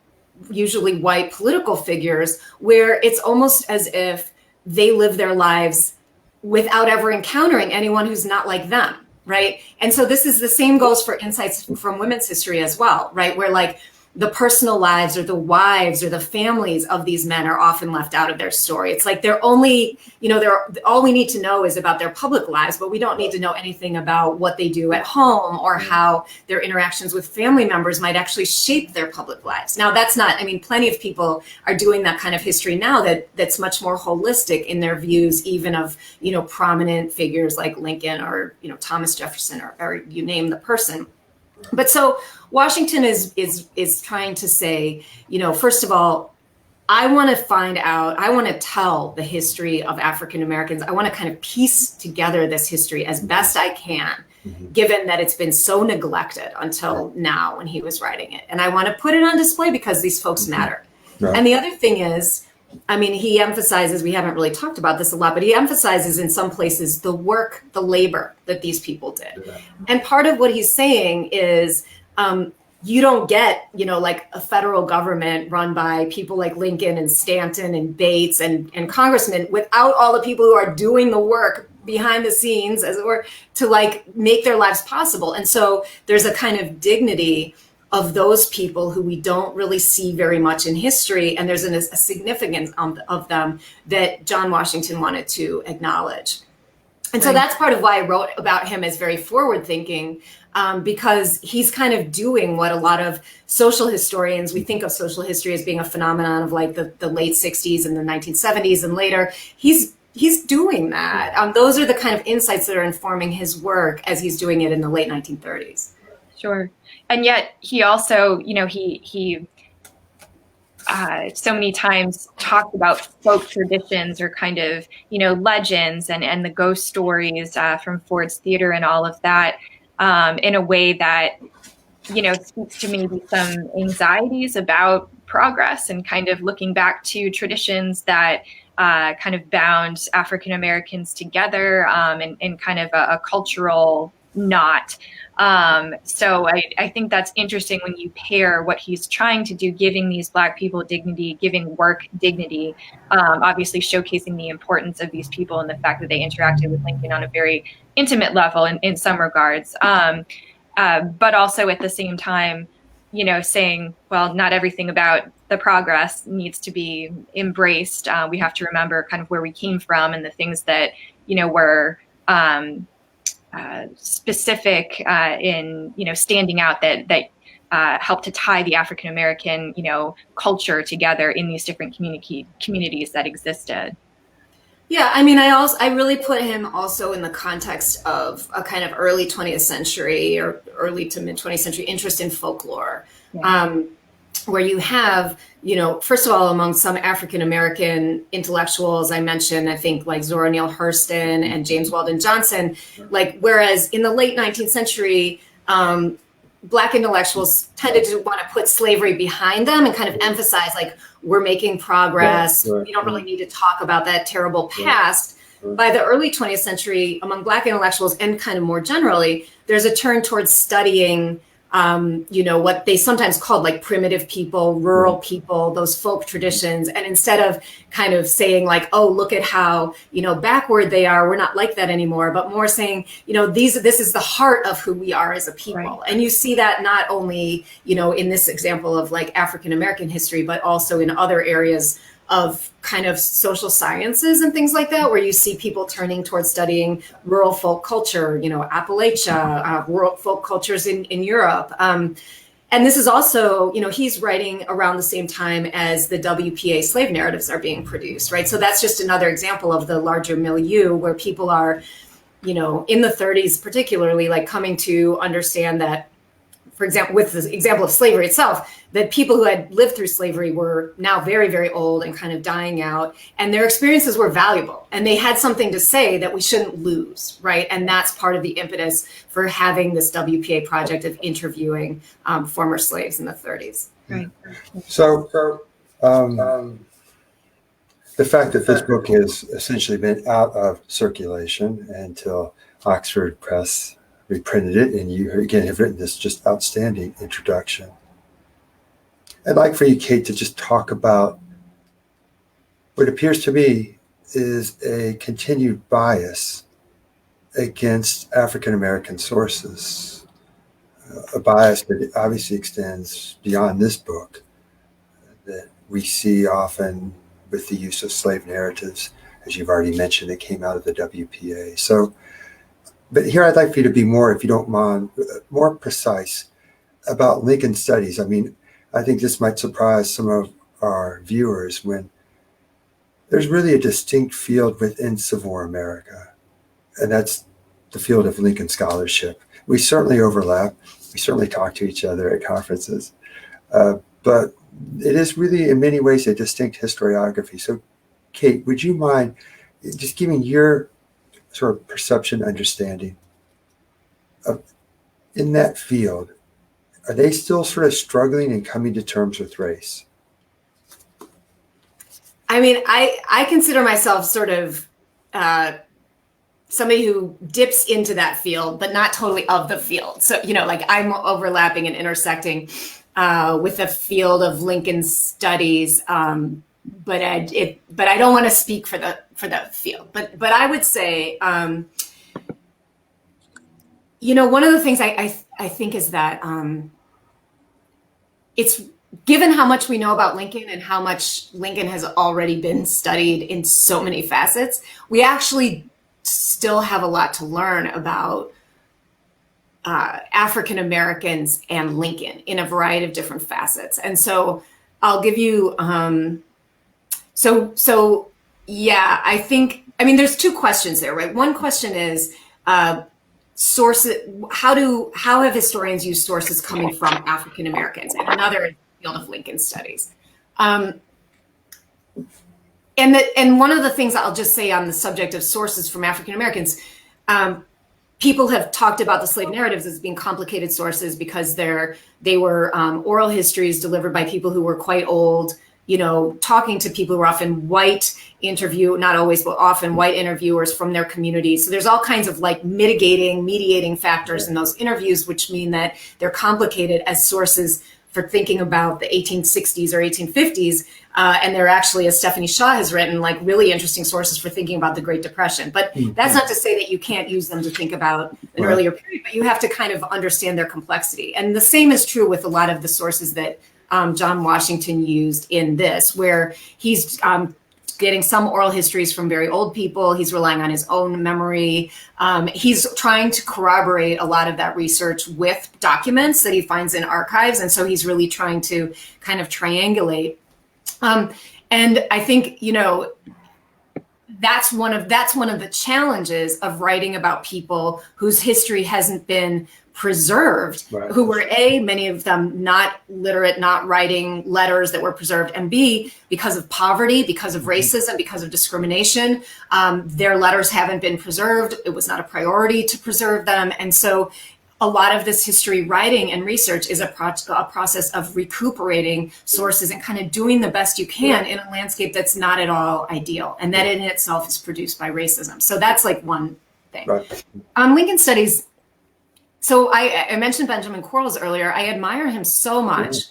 usually white political figures, where it's almost as if they live their lives without ever encountering anyone who's not like them, right? And so this is the same goes for insights from women's history as well, right? Where like the personal lives or the wives or the families of these men are often left out of their story. It's like they're only, all we need to know is about their public lives, but we don't need to know anything about what they do at home or how their interactions with family members might actually shape their public lives. Now, that's not, plenty of people are doing that kind of history now that's much more holistic in their views, even of, prominent figures like Lincoln or, Thomas Jefferson or you name the person. But so Washington is trying to say, first of all, I want to tell the history of African Americans. I want to kind of piece together this history as best I can, given that it's been so neglected until now when he was writing it. And I want to put it on display because these folks matter. Right. And the other thing is, he emphasizes, we haven't really talked about this a lot, but he emphasizes in some places the work, the labor that these people did. Yeah. And part of what he's saying is, you don't get, like a federal government run by people like Lincoln and Stanton and Bates and congressmen without all the people who are doing the work behind the scenes, as it were, to like make their lives possible. And so there's a kind of dignity of those people who we don't really see very much in history. And there's a significance of them that John Washington wanted to acknowledge. And so that's part of why I wrote about him as very forward thinking, because he's kind of doing what a lot of social historians, we think of social history as being a phenomenon of like the late 60s and the 1970s and later. He's doing that. Those are the kind of insights that are informing his work as he's doing it in the late 1930s. Sure. And yet he also, so many times talked about folk traditions or kind of, legends and the ghost stories from Ford's Theater and all of that in a way that, speaks to maybe some anxieties about progress and kind of looking back to traditions that kind of bound African Americans together in kind of a cultural knot. So I think that's interesting when you pair what he's trying to do, giving these Black people dignity, giving work dignity, obviously showcasing the importance of these people and the fact that they interacted with Lincoln on a very intimate level in some regards. But also at the same time, saying, well, not everything about the progress needs to be embraced. We have to remember kind of where we came from and the things that, were specific in, standing out that helped to tie the African American, culture together in these different communities that existed. Yeah, I mean, I really put him also in the context of a kind of early 20th century or early to mid 20th century interest in folklore, where you have, first of all, among some African American intellectuals, I mentioned, I think like Zora Neale Hurston and James Weldon Johnson, whereas in the late 19th century, Black intellectuals tended to want to put slavery behind them and kind of emphasize we're making progress. Right. We don't really need to talk about that terrible past. Right. By the early 20th century, among Black intellectuals and kind of more generally, there's a turn towards studying, what they sometimes called primitive people, rural people, those folk traditions. And instead of kind of saying oh, look at how, backward they are, we're not like that anymore, but more saying, this is the heart of who we are as a people. Right. And you see that not only, in this example of African-American history, but also in other areas of kind of social sciences and things like that, where you see people turning towards studying rural folk culture, Appalachia, rural folk cultures in Europe. And this is also, he's writing around the same time as the WPA slave narratives are being produced, right? So that's just another example of the larger milieu where people are, in the 30s particularly, coming to understand that, for example, with the example of slavery itself, that people who had lived through slavery were now very, very old and kind of dying out, and their experiences were valuable, and they had something to say that we shouldn't lose, right? And that's part of the impetus for having this WPA project of interviewing former slaves in the 30s. Right. So the fact that this book has essentially been out of circulation until Oxford Press reprinted it, and you again have written this just outstanding introduction. I'd like for you, Kate, to just talk about what appears to me is a continued bias against African American sources, a bias that obviously extends beyond this book, that we see often with the use of slave narratives, as you've already mentioned, that came out of the WPA. But here I'd like for you to be more, if you don't mind, more precise about Lincoln studies. I mean, I think this might surprise some of our viewers when there's really a distinct field within Civil War America, and that's the field of Lincoln scholarship. We certainly overlap. We certainly talk to each other at conferences, but it is really in many ways a distinct historiography. So, Kate, would you mind just giving your sort of perception, understanding of in that field? Are they still sort of struggling and coming to terms with race? I mean, I consider myself sort of somebody who dips into that field, but not totally of the field. So, I'm overlapping and intersecting with the field of Lincoln studies, but I don't want to speak for the field. But I would say, one of the things I think is that it's given how much we know about Lincoln and how much Lincoln has already been studied in so many facets, we actually still have a lot to learn about African Americans and Lincoln in a variety of different facets. And so I'll give you, I think, there's two questions there, right? One question is sources. How have historians used sources coming from African Americans? And another is the field of Lincoln studies. And one of the things I'll just say on the subject of sources from African Americans, people have talked about the slave narratives as being complicated sources because they were oral histories delivered by people who were quite old, talking to people who are often white, not always, but often white interviewers from their community. So there's all kinds of like mediating factors in those interviews, which mean that they're complicated as sources for thinking about the 1860s or 1850s. And they're actually, as Stephanie Shaw has written, like really interesting sources for thinking about the Great Depression. But that's not to say that you can't use them to think about an earlier period, but you have to kind of understand their complexity. And the same is true with a lot of the sources that John Washington used in this, where he's getting some oral histories from very old people. He's relying on his own memory. He's trying to corroborate a lot of that research with documents that he finds in archives. And so he's really trying to kind of triangulate. And I think, that's one of the challenges of writing about people whose history hasn't been preserved, who were many of them not literate, not writing letters that were preserved, and B, because of poverty, because of racism, because of discrimination, their letters haven't been preserved. It was not a priority to preserve them. And so a lot of this history writing and research is a process of recuperating sources and kind of doing the best you can in a landscape that's not at all ideal, and that in itself is produced by racism. So that's like one thing. Lincoln Studies. So I mentioned Benjamin Quarles earlier. I admire him so much.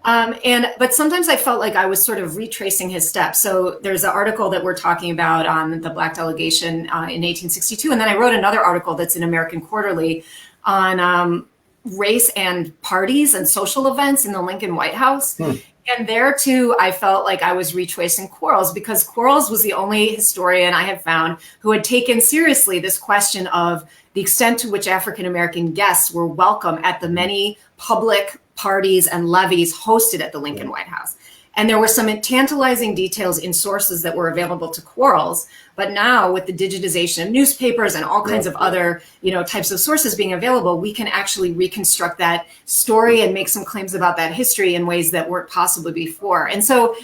But sometimes I felt like I was sort of retracing his steps. So there's an article that we're talking about on the Black delegation in 1862. And then I wrote another article that's in American Quarterly on race and parties and social events in the Lincoln White House. And there too, I felt like I was retracing Quarles, because Quarles was the only historian I had found who had taken seriously this question of the extent to which African-American guests were welcome at the many public parties and levees hosted at the Lincoln White House. And there were some tantalizing details in sources that were available to Quarles. But now with the digitization of newspapers and all kinds of other, types of sources being available, we can actually reconstruct that story and make some claims about that history in ways that weren't possible before. And so,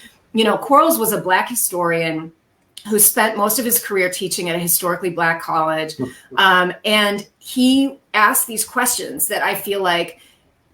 Quarles was a Black historian who spent most of his career teaching at a historically Black college. And he asked these questions that I feel like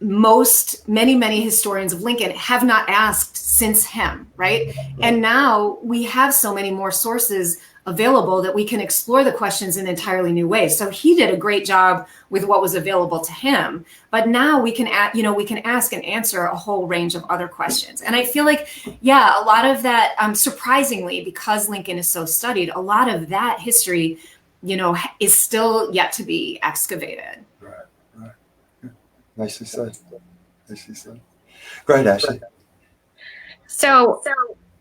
many historians of Lincoln have not asked since him, right? And now we have so many more sources available that we can explore the questions in entirely new ways. So he did a great job with what was available to him, but now we can ask and answer a whole range of other questions. And I feel like, a lot of that, surprisingly, because Lincoln is so studied, a lot of that history, is still yet to be excavated. Right. Nicely said. Go ahead, Ashley. So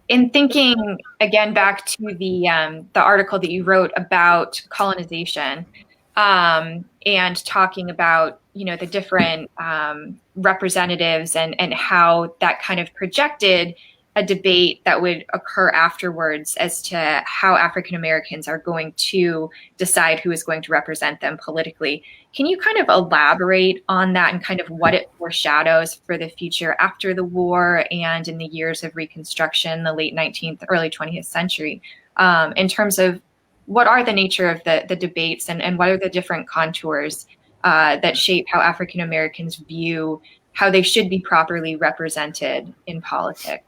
in thinking again back to the article that you wrote about colonization, and talking about the different representatives and how that kind of projected a debate that would occur afterwards as to how African Americans are going to decide who is going to represent them politically. Can you kind of elaborate on that and kind of what it foreshadows for the future after the war and in the years of Reconstruction, the late 19th, early 20th century, in terms of what are the nature of the debates and what are the different contours that shape how African Americans view how they should be properly represented in politics?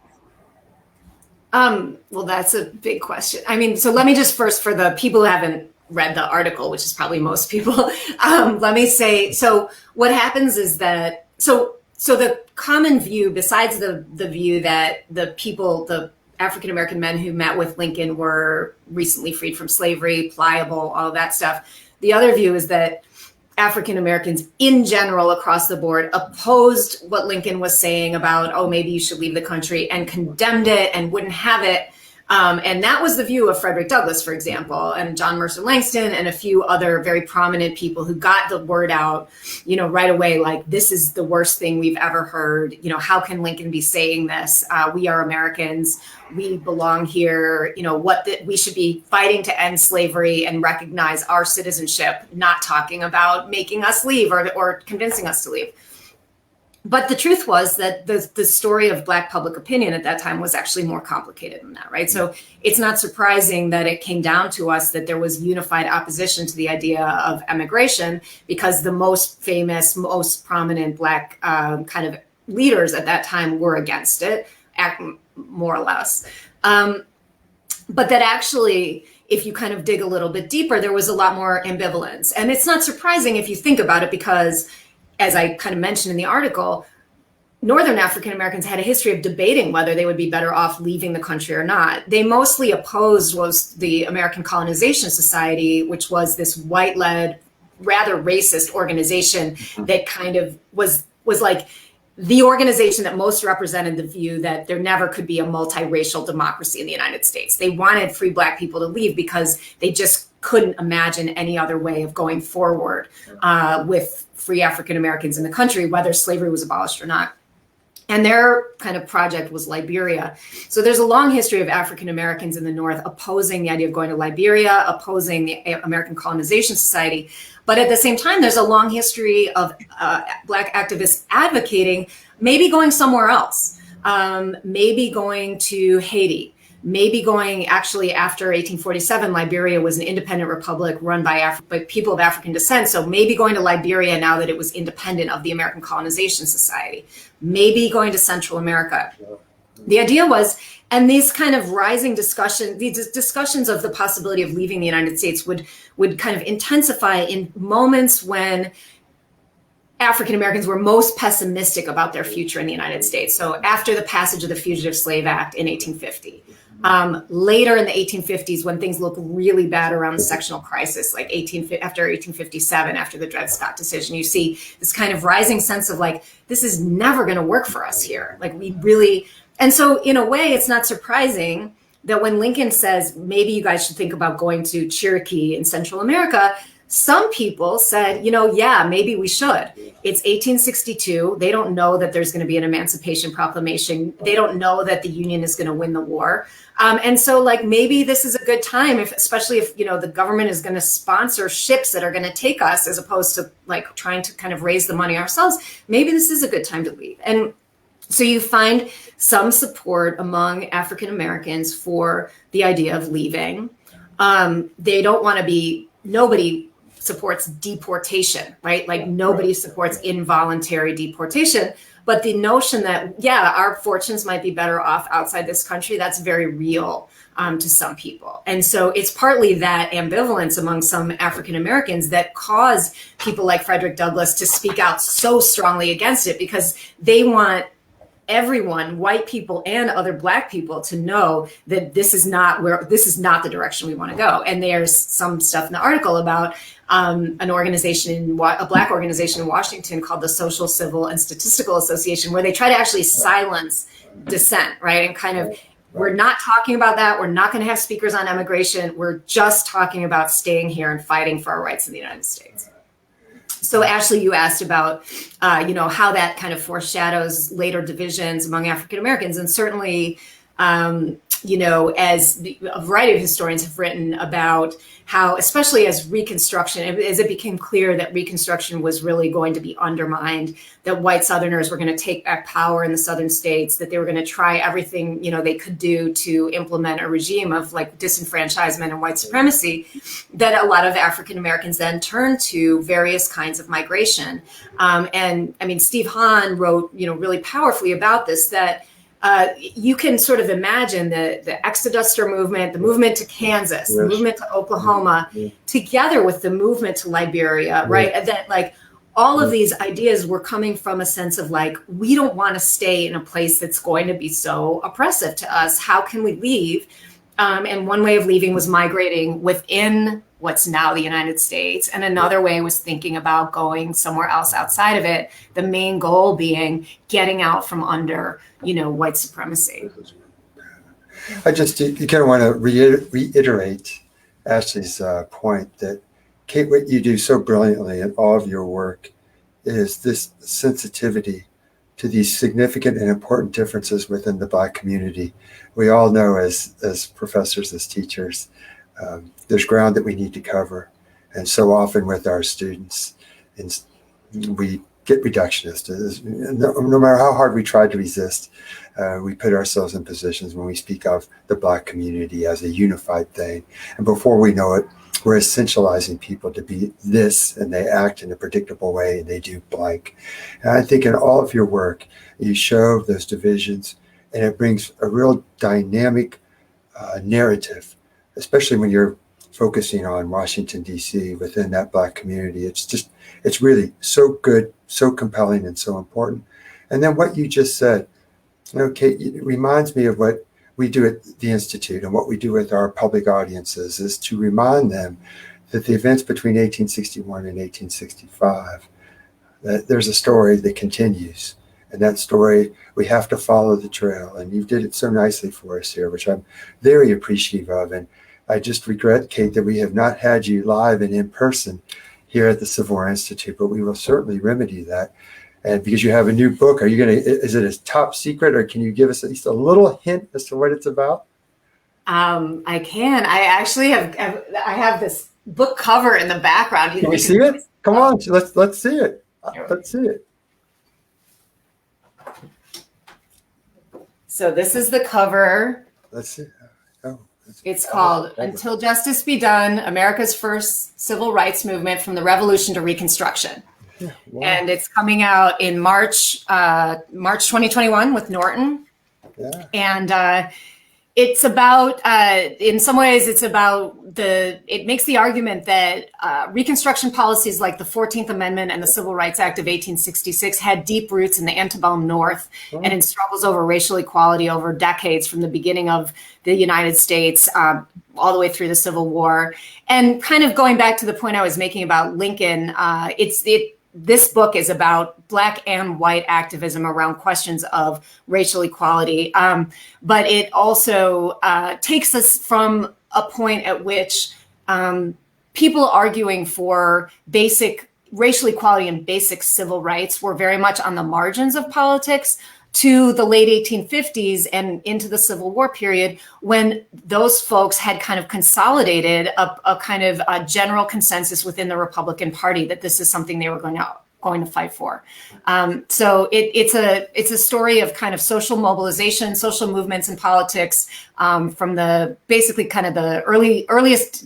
Well, that's a big question. I mean, so let me just first, for the people who haven't read the article, which is probably most people, let me say, so what happens is that, so the common view, besides the view that the African-American men who met with Lincoln were recently freed from slavery, pliable, all of that stuff. The other view is that African Americans in general across the board opposed what Lincoln was saying about, maybe you should leave the country, and condemned it and wouldn't have it. And that was the view of Frederick Douglass, for example, and John Mercer Langston and a few other very prominent people who got the word out, right away, like, this is the worst thing we've ever heard. How can Lincoln be saying this? We are Americans. We belong here. We should be fighting to end slavery and recognize our citizenship, not talking about making us leave or convincing us to leave. But the truth was that the story of Black public opinion at that time was actually more complicated than that, right? So it's not surprising that it came down to us that there was unified opposition to the idea of emigration, because the most famous, most prominent Black kind of leaders at that time were against it, more or less. But that actually, if you kind of dig a little bit deeper, there was a lot more ambivalence. And it's not surprising if you think about it, because as I kind of mentioned in the article, Northern African Americans had a history of debating whether they would be better off leaving the country or not. They mostly opposed was the American Colonization Society, which was this white-led, rather racist organization that kind of was like the organization that most represented the view that there never could be a multiracial democracy in the United States. They wanted free Black people to leave because they just couldn't imagine any other way of going forward with free African Americans in the country, whether slavery was abolished or not. And their kind of project was Liberia. So there's a long history of African Americans in the North opposing the idea of going to Liberia, opposing the American Colonization Society. But at the same time, there's a long history of Black activists advocating maybe going somewhere else, maybe going to Haiti, maybe going, actually after 1847, Liberia was an independent republic run by people of African descent. So maybe going to Liberia now that it was independent of the American Colonization Society, maybe going to Central America. The idea was, and these kind of rising discussions, these discussions of the possibility of leaving the United States would kind of intensify in moments when African Americans were most pessimistic about their future in the United States. So after the passage of the Fugitive Slave Act in 1850. Later in the 1850s, when things look really bad around the sectional crisis, like after 1857, after the Dred Scott decision, you see this kind of rising sense of like, this is never going to work for us here. Like we really, and so in a way, it's not surprising that when Lincoln says, maybe you guys should think about going to Cherokee in Central America, some people said, yeah, maybe we should. It's 1862. They don't know that there's going to be an Emancipation Proclamation. They don't know that the Union is going to win the war. And so like, maybe this is a good time, especially if, the government is going to sponsor ships that are going to take us, as opposed to like trying to kind of raise the money ourselves. Maybe this is a good time to leave. And so you find some support among African Americans for the idea of leaving. They don't want to be, nobody supports deportation, right? Like nobody supports involuntary deportation. But the notion that, yeah, our fortunes might be better off outside this country, that's very real to some people. And so it's partly that ambivalence among some African Americans that caused people like Frederick Douglass to speak out so strongly against it, because they want everyone, white people and other Black people, to know that this is not the direction we want to go. And there's some stuff in the article about an organization, a Black organization in Washington called the Social, Civil, and Statistical Association, where they try to actually silence dissent, right? And kind of, we're not talking about that. We're not going to have speakers on immigration. We're just talking about staying here and fighting for our rights in the United States. So Ashley, you asked about, how that kind of foreshadows later divisions among African Americans. And certainly, as a variety of historians have written about how, especially as Reconstruction, as it became clear that Reconstruction was really going to be undermined, that white Southerners were going to take back power in the Southern states, that they were going to try everything, they could do to implement a regime of like disenfranchisement and white supremacy, that a lot of African Americans then turned to various kinds of migration. And I mean, Steve Hahn wrote, really powerfully about this, that you can sort of imagine the Exoduster movement, the movement to Kansas, the movement to Oklahoma, together with the movement to Liberia, right? That like all of these ideas were coming from a sense of like, we don't want to stay in a place that's going to be so oppressive to us. How can we leave? And one way of leaving was migrating within what's now the United States. And another way was thinking about going somewhere else outside of it. The main goal being getting out from under, white supremacy. I just kind of want to reiterate Ashley's point that, Kate, what you do so brilliantly in all of your work is this sensitivity to these significant and important differences within the Black community. We all know as professors, as teachers, there's ground that we need to cover. And so often with our students, we get reductionist. No matter how hard we try to resist, we put ourselves in positions when we speak of the Black community as a unified thing. And before we know it, we're essentializing people to be this, and they act in a predictable way, and they do blank. And I think in all of your work, you show those divisions, and it brings a real dynamic narrative, especially when you're focusing on Washington, D.C. within that Black community. It's really so good, so compelling, and so important. And then what you just said, Kate, it reminds me of what we do at the Institute and what we do with our public audiences is to remind them that the events between 1861 and 1865, that there's a story that continues. And that story, we have to follow the trail. And you did it so nicely for us here, which I'm very appreciative of. And I just regret, Kate, that we have not had you live and in person here at the Civil War Institute, but we will certainly remedy that. And because you have a new book, is it a top secret, or can you give us at least a little hint as to what it's about? I can. I actually have this book cover in the background. Can we see it? Come on, let's see it. Let's see it. So this is the cover. Let's see. Oh, it's called Until Justice Be Done, America's First Civil Rights Movement from the Revolution to Reconstruction. Yeah, wow. And it's coming out in March 2021 with Norton. Yeah. And it's about, in some ways, it makes the argument that Reconstruction policies like the 14th Amendment and the Civil Rights Act of 1866 had deep roots in the antebellum North and in struggles over racial equality over decades from the beginning of the United States all the way through the Civil War. And kind of going back to the point I was making about Lincoln, this book is about Black and white activism around questions of racial equality. But it also takes us from a point at which people arguing for basic racial equality and basic civil rights were very much on the margins of politics to the late 1850s and into the Civil War period, when those folks had kind of consolidated a kind of a general consensus within the Republican Party that this is something they were going to fight for. So it's a story of kind of social mobilization, social movements in politics from the basically kind of the earliest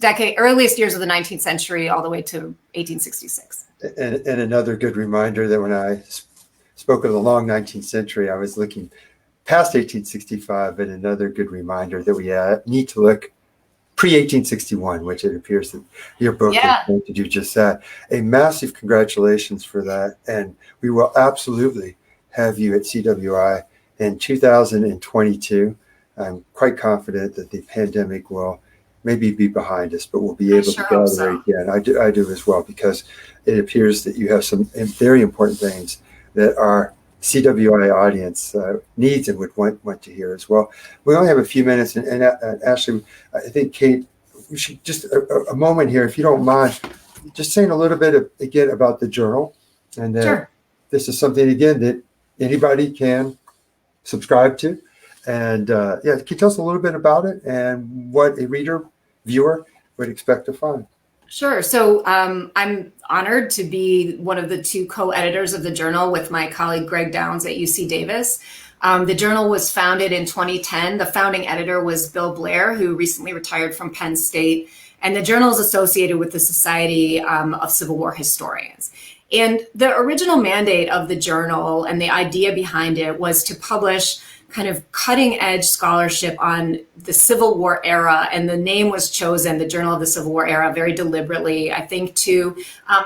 years of the 19th century all the way to 1866. And another good reminder that when I spoke of the long 19th century, I was looking past 1865, and another good reminder that we need to look pre-1861, which it appears that your book is going to do just that. A massive congratulations for that. And we will absolutely have you at CWI in 2022. I'm quite confident that the pandemic will maybe be behind us, but we'll be able to gather again. I do as well, because it appears that you have some very important things that our CWI audience needs and would want to hear as well. We only have a few minutes, and Ashley, I think, Kate, we should just a moment here, if you don't mind, just saying a little bit again about the journal, and that this is something, again, that anybody can subscribe to. And can you tell us a little bit about it and what a viewer would expect to find? Sure. So I'm honored to be one of the two co-editors of the journal with my colleague Greg Downs at UC Davis. The journal was founded in 2010. The founding editor was Bill Blair, who recently retired from Penn State. And the journal is associated with the Society of Civil War Historians. And the original mandate of the journal and the idea behind it was to publish kind of cutting edge scholarship on the Civil War era. And the name was chosen, the Journal of the Civil War Era, very deliberately, I think, to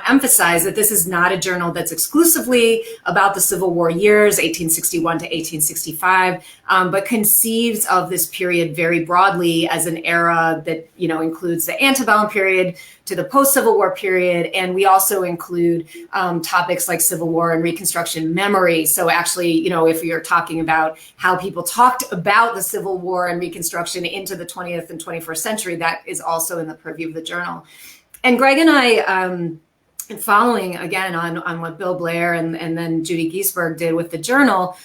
emphasize that this is not a journal that's exclusively about the Civil War years, 1861 to 1865, but conceives of this period very broadly as an era that, includes the antebellum period to the post-Civil War period. And we also include topics like Civil War and Reconstruction memory. So actually, if you're talking about how people talked about the Civil War and Reconstruction into the 20th and 21st century, that is also in the purview of the journal. And Greg and I following again on what Bill Blair and then Judy Giesberg did with the journal,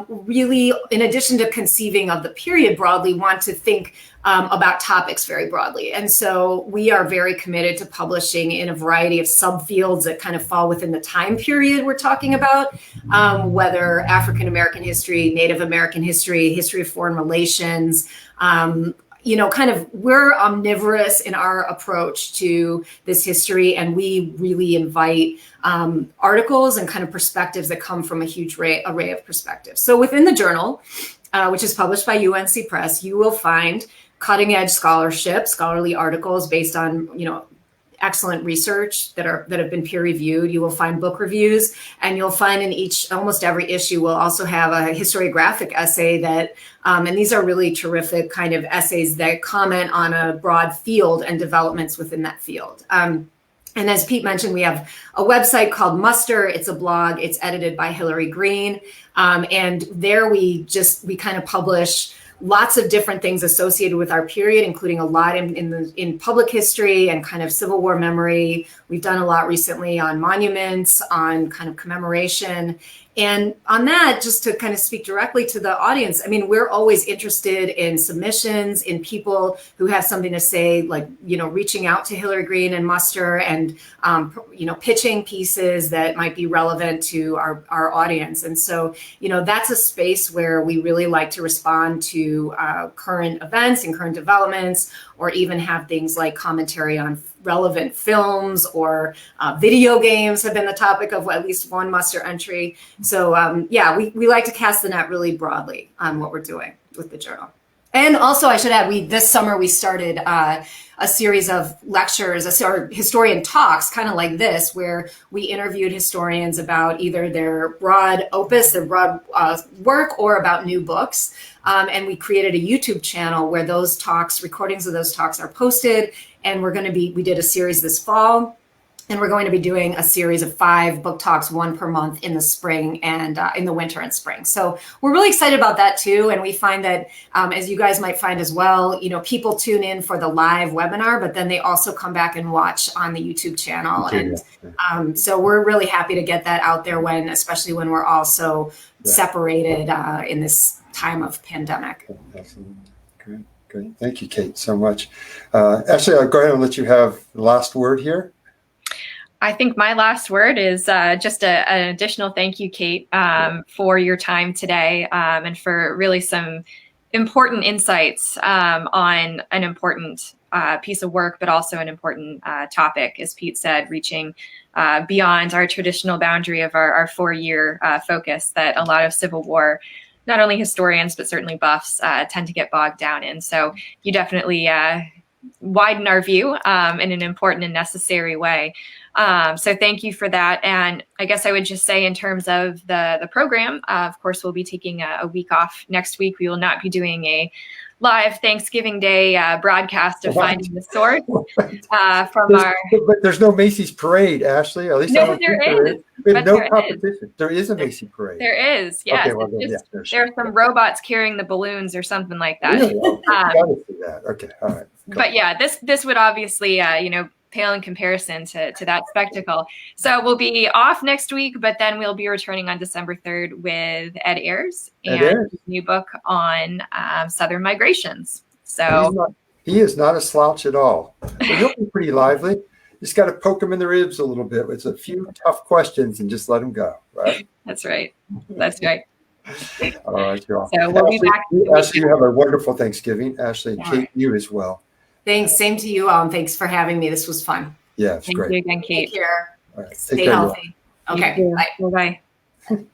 really, in addition to conceiving of the period broadly, want to think about topics very broadly. And so we are very committed to publishing in a variety of subfields that kind of fall within the time period we're talking about, whether African American history, Native American history, history of foreign relations, kind of we're omnivorous in our approach to this history, and we really invite articles and kind of perspectives that come from a huge array of perspectives. So within the journal, which is published by UNC Press, you will find cutting edge scholarship, scholarly articles based on, excellent research that have been peer reviewed. You will find book reviews, and you'll find in almost every issue will also have a historiographic essay that, and these are really terrific kind of essays that comment on a broad field and developments within that field. And as Pete mentioned, we have a website called Muster. It's a blog. It's edited by Hillary Green. And there we kind of publish lots of different things associated with our period, including a lot in public history and kind of Civil War memory. We've done a lot recently on monuments, on kind of commemoration. And on that, just to kind of speak directly to the audience, I mean, we're always interested in submissions, in people who have something to say, like, reaching out to Hillary Green and Muster and, pitching pieces that might be relevant to our audience. And so, that's a space where we really like to respond to current events and current developments, or even have things like commentary on relevant films or video games have been the topic of at least one Muster entry. So we like to cast the net really broadly on what we're doing with the journal. And also, I should add, this summer we started a series of lectures, or historian talks, kind of like this, where we interviewed historians about either their broad opus, their broad work, or about new books. And we created a YouTube channel where those talks, recordings of those talks, are posted. And we did a series this fall, and we're going to be doing a series of 5 book talks, 1 per month in the spring and in the winter and spring. So we're really excited about that too. And we find that, as you guys might find as well, people tune in for the live webinar, but then they also come back and watch on the YouTube channel. And so we're really happy to get that out there especially when we're all so separated in this time of pandemic. Excellent. Great. Thank you, Kate, so much. Ashley, I'll go ahead and let you have the last word here. I think my last word is just an additional thank you, Kate, for your time today, and for really some important insights on an important piece of work, but also an important topic, as Pete said, reaching beyond our traditional boundary of our 4-year focus that a lot of Civil War, not only historians, but certainly buffs, tend to get bogged down in. So you definitely widen our view in an important and necessary way. So thank you for that. And I guess I would just say, in terms of the program, of course, we'll be taking a week off next week. We will not be doing a live Thanksgiving Day broadcast of Finding the Source from our... But there's no Macy's parade, Ashley. At least no, there is. We have no competition. There is a Macy's parade. There is, yes. Okay, well, there are some robots carrying the balloons or something like that. Really? Gotta see that. Okay, all right. Cool. But yeah, this would obviously, pale in comparison to that spectacle. So we'll be off next week, but then we'll be returning on December 3rd with Ed Ayers and his new book on Southern migrations. So he is not a slouch at all. He'll be pretty lively. Just got to poke him in the ribs a little bit with a few tough questions and just let him go. Right? That's right. That's right. All right, y'all. So we'll be back. Ashley, you have a wonderful Thanksgiving. Ashley and Kate, you as well. Thanks. Same to you all. And thanks for having me. This was fun. Yeah, it's great. Thank you again, Kate. Take care. All right, Stay healthy. Okay. Bye. Bye.